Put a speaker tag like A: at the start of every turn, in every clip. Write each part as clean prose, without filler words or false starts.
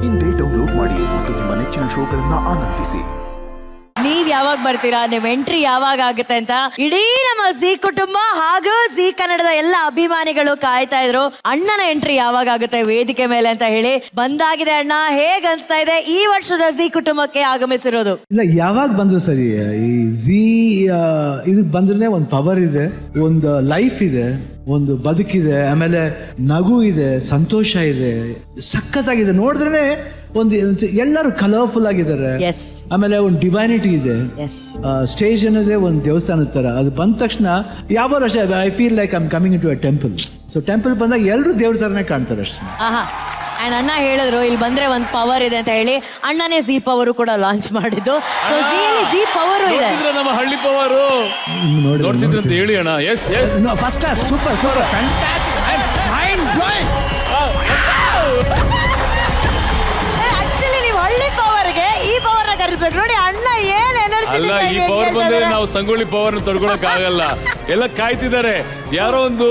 A: ಇಂದೇ ಡೌನ್ಲೋಡ್ ಮಾಡಿ ಮತ್ತು ನಿಮ್ಮ ನೆಚ್ಚಿನ ಶೋಗಳನ್ನ ಆನಂದಿಸಿ.
B: ನೀವ್ ಯಾವಾಗ ಬರ್ತೀರಾ, ನಿಮ್ ಎಂಟ್ರಿ ಯಾವಾಗ ಆಗುತ್ತೆ ಅಂತ ಇಡೀ ನಮ್ಮ ಜಿ ಕುಟುಂಬ ಹಾಗೂ ಜಿ ಕನ್ನಡದ ಎಲ್ಲ ಅಭಿಮಾನಿಗಳು ಕಾಯ್ತಾ ಇದ್ರು. ಅಣ್ಣನ ಎಂಟ್ರಿ ಯಾವಾಗ ಆಗುತ್ತೆ ವೇದಿಕೆ ಮೇಲೆ ಅಂತ ಹೇಳಿ ಬಂದಾಗಿದೆ. ಅಣ್ಣ, ಹೇಗ್ ಅನ್ಸ್ತಾ ಇದೆ ಈ ವರ್ಷದ ಜಿ ಕುಟುಂಬಕ್ಕೆ ಆಗಮಿಸಿರೋದು?
C: ಇಲ್ಲ, ಯಾವಾಗ ಬಂದ್ರು ಸರಿ, ಈ ಜಿ ಇದಕ್ ಬಂದ್ರೆ ಒಂದು ಪವರ್ ಇದೆ, ಒಂದು ಲೈಫ್ ಇದೆ, ಒಂದು ಬದುಕಿದೆ, ಆಮೇಲೆ ನಗು ಇದೆ, ಸಂತೋಷ ಇದೆ, ಸಖತ್ತಾಗಿದೆ. ನೋಡಿದ್ರೆ ಒಂದು ಎಲ್ಲರೂ ಕಲರ್ಫುಲ್ ಆಗಿದ್ದಾರೆ. ಆಮೇಲೆ ಒಂದು ಡಿವೈನಿಟಿ ಇದೆ. ಸ್ಟೇಜ್ ಅನ್ನೋದೇ ಒಂದು ದೇವಸ್ಥಾನದ ತರ. ಅದು ಬಂದ ತಕ್ಷಣ ಯಾವ ಅಷ್ಟೇ I feel like I am coming to a temple. So temple ಬಂದಾಗ ಎಲ್ಲರೂ ದೇವ್ರ ತರನೇ ಕಾಣ್ತಾರೆ ಅಷ್ಟೇ.
B: ಅಂಡ್ ಅಣ್ಣ ಹೇಳಿದ್ರು ಇಲ್ಲಿ ಬಂದ್ರೆ ಒಂದು ಪವರ್ ಇದೆ ಅಂತ ಹೇಳಿ. ಅಣ್ಣನೇ ಜಿ ಪವರ್ ಕೂಡ ಲಾಂಚ್ ಮಾಡಿದ್ದು. ಸೊ ಜಿ ಪವರ್ ಇದೆ,
D: ನಮ್ಮ ಹಳ್ಳಿ ಪವರ್ ನೋಡ್ತಿದ್ರೆ ಅಂತ ಹೇಳಿ ಅಣ್ಣ.
C: First class, super super, fantastic, mind blowing.
B: Actually ನೀವು ಹಳ್ಳಿ ಪವರ್ಗೆ ಈ ಪವರ್ ನ ಕರಿಬೇಕು ನೋಡಿ. ಅಣ್ಣ ಏನ್ ಎನರ್ಜಿ
D: ಅಲ್ಲ, ಈ ಪವರ್ ಬಂದ್ರೆ ನಾವು ಸಂಗೊಳ್ಳಿ ಪವರ್ ತೊಡ್ಕೊಳಕ್ ಆಗಲ್ಲ. ಎಲ್ಲ ಕಾಯ್ತಿದ್ದಾರೆ, ಯಾರೋ ಒಂದು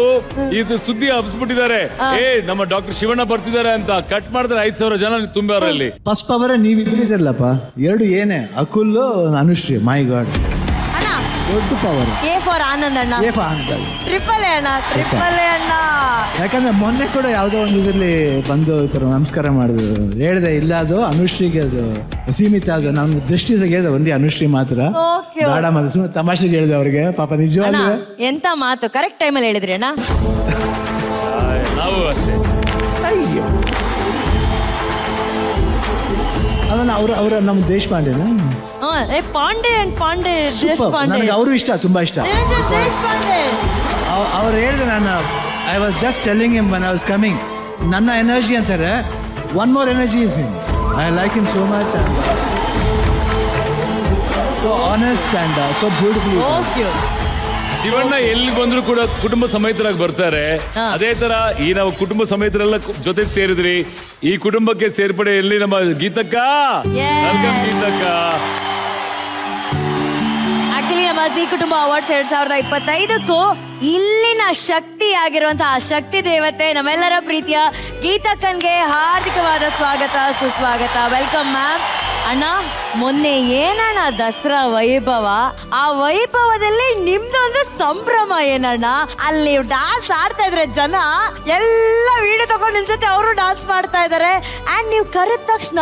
D: ಇದು ಸುದ್ದಿ ಹಬ್ಸ್ಬಿಟ್ಟಿದ್ದಾರೆ, ನಮ್ಮ ಡಾಕ್ಟರ್ ಶಿವಣ್ಣ ಬರ್ತಿದ್ದಾರೆ ಅಂತ. ಕಟ್ ಮಾಡಿದ್ರೆ 5,000 ಜನ ತುಂಬಿ.
C: ಫಸ್ಟ್ ಪವರ್ ನೀವ್ ಇಬ್ಬರಿದ್ರಲ್ಲಪ್ಪ, ಎರಡು ಏನೇ ಅಕುಲ್ ಅನುಶ್ರೀ. ಮೈ ಗಾಡ್, ದೊಡ್ಡ ಪವರ್.
B: ಎ ಫಾರ್ ಆನಂದ್ ಅಣ್ಣ, ಟ್ರಿಪಲ್ ಎ ಅಣ್ಣ, ಟ್ರಿಪಲ್ ಎ ಅಣ್ಣ.
C: ಯಾಕಂದ್ರೆ ಮೊನ್ನೆ ಕೂಡ ಯಾವ್ದೋ ಒಂದು ಇದರಲ್ಲಿ ಬಂದು ನಮಸ್ಕಾರ ಮಾಡಿದ್ರು. ಹೇಳ್ದೆ ಇಲ್ಲ, ಅದು ಅನುಶ್ರೀಗೆ ಅದು ಸೀಮಿತ, ಅದು ನಮ್ಮ ದೃಷ್ಟಿ ಹೇಳಿದೆ ಒಂದೇ ಅನುಶ್ರೀ ಮಾತ್ರ. ಬೇಡ ಮಾತ್ರ, ಸುಮ್ಮನೆ ತಮಾಷೆಗೆ ಹೇಳಿದೆ ಅವ್ರಿಗೆ. ಪಾಪ ನಿಜವಾಗ್ಲೂ
B: ಎಂತ ಮಾತು, ಕರೆಕ್ಟ್ ಟೈಮಲ್ಲಿ ಹೇಳಿದ್ರಿ ಅಣ್ಣ.
D: ನಾವು ಅಷ್ಟೇ.
C: ಅಯ್ಯೋ, ಅದನ್ನ ಅವ್ರ ನಮ್ಮ ದೇಶಪಾಂಡೆನ
B: ಪಾಂಡೆ ಅಂಡ್ ಪಾಂಡೆ,
C: ನನಗೆ ಅವರು ಇಷ್ಟ, ತುಂಬಾ ಇಷ್ಟ. ಅವ್ರು ಹೇಳಿದೆ, ನಾನು I was just telling him when I was coming, ನನ್ನ ಎನರ್ಜಿ ಅಂತಾರೆ, one more energy is him. I like him so much, so honest and so beautiful.
D: Shivanna ಎಲ್ಲಿ ಬಂದ್ರು ಕೂಡ ಕುಟುಂಬ ಸಮೇತರಾಗಿ ಬರ್ತಾರೆ. ಅದೇ ತರ ಈ ನಾವು ಕುಟುಂಬ ಸಮೇತರೆಲ್ಲ ಜೊತೆ ಸೇರಿದ್ರಿ. ಈ ಕುಟುಂಬಕ್ಕೆ ಸೇರ್ಪಡೆ ಎಲ್ಲಿ ನಮ್ಮ ಗೀತಕ್ಕ. ವೆಲ್ಕಮ್ ಗೀತಕ್ಕ.
B: ಆಕ್ಚುಲಿ ನಮ್ಮ ಜಿ ಕುಟುಂಬ ಅವಾರ್ಡ್ಸ್ 2025ಕ್ಕೂ ಇಲ್ಲಿನ ಶಕ್ತಿ ಆಗಿರುವಂತಹ ಶಕ್ತಿ ದೇವತೆ ನಮ್ಮೆಲ್ಲರ ಪ್ರೀತಿಯ ಗೀತಕ್ಕನ್ಗೆ ಹಾರ್ದಿಕವಾದ ಸ್ವಾಗತ, ಸುಸ್ವಾಗತ. Welcome ma'am. ಅಣ್ಣ, ಮೊನ್ನೆ ಏನಣ್ಣ ದಸರಾ ವೈಭವ, ಆ ವೈಭವದಲ್ಲಿ ನಿಮ್ದೊಂದು ಸಂಭ್ರಮ ಏನಣ್ಣ. ಅಲ್ಲಿ ಡಾನ್ಸ್ ಆಡ್ತಾ ಇದ್ರೆ ಜನ ಎಲ್ಲ ವಿಡಿಯೋ ತಗೊಂಡು ನಿಮ್ ಜೊತೆ ಅವರು ಡಾನ್ಸ್ ಮಾಡ್ತಾ ಇದಾರೆ. ಅಂಡ್ ನೀವು ಕರೆದ ತಕ್ಷಣ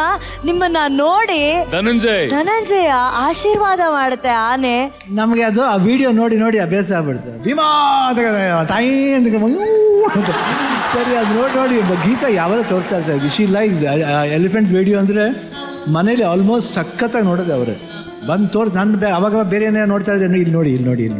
B: ನಿಮ್ಮನ್ನ ನೋಡಿ ಧನಂಜಯ ಆಶೀರ್ವಾದ ಮಾಡುತ್ತೆ ಆನೆ.
C: ನಮ್ಗೆ ಅದು ಆ ವಿಡಿಯೋ ನೋಡಿ ನೋಡಿ ಅಭ್ಯಾಸ ಆಗ್ಬಿಡ್ತದೆ. ಭೀಮಾ ಟೈಮ್ ಸರಿ, ಅದು ನೋಡಿ ನೋಡಿ ಗೀತ ಯಾವಾಗ ತೋರಿಸ್ತಾ ಇರ್ತಾರೆ. ಶಿ ಲೈಕ್ಸ್ ಎಲಿಫೆಂಟ್ ವಿಡಿಯೋ ಅಂದ್ರೆ ಮನೇಲಿ ಆಲ್ಮೋಸ್ಟ್ ಸಖತ್ತಾಗಿ ನೋಡೋದು ಅವ್ರೆ. ಬಂದು ತೋರ್ಸ್ ನನ್ನ ಅವಾಗ ಬೇರೆ ಏನೇ ನೋಡ್ತಾ ಇದ್ದೆ, ಇಲ್ಲಿ ನೋಡಿ ಇಲ್ಲಿ ನೋಡಿ ಇಲ್ಲಿ ನೋಡಿ.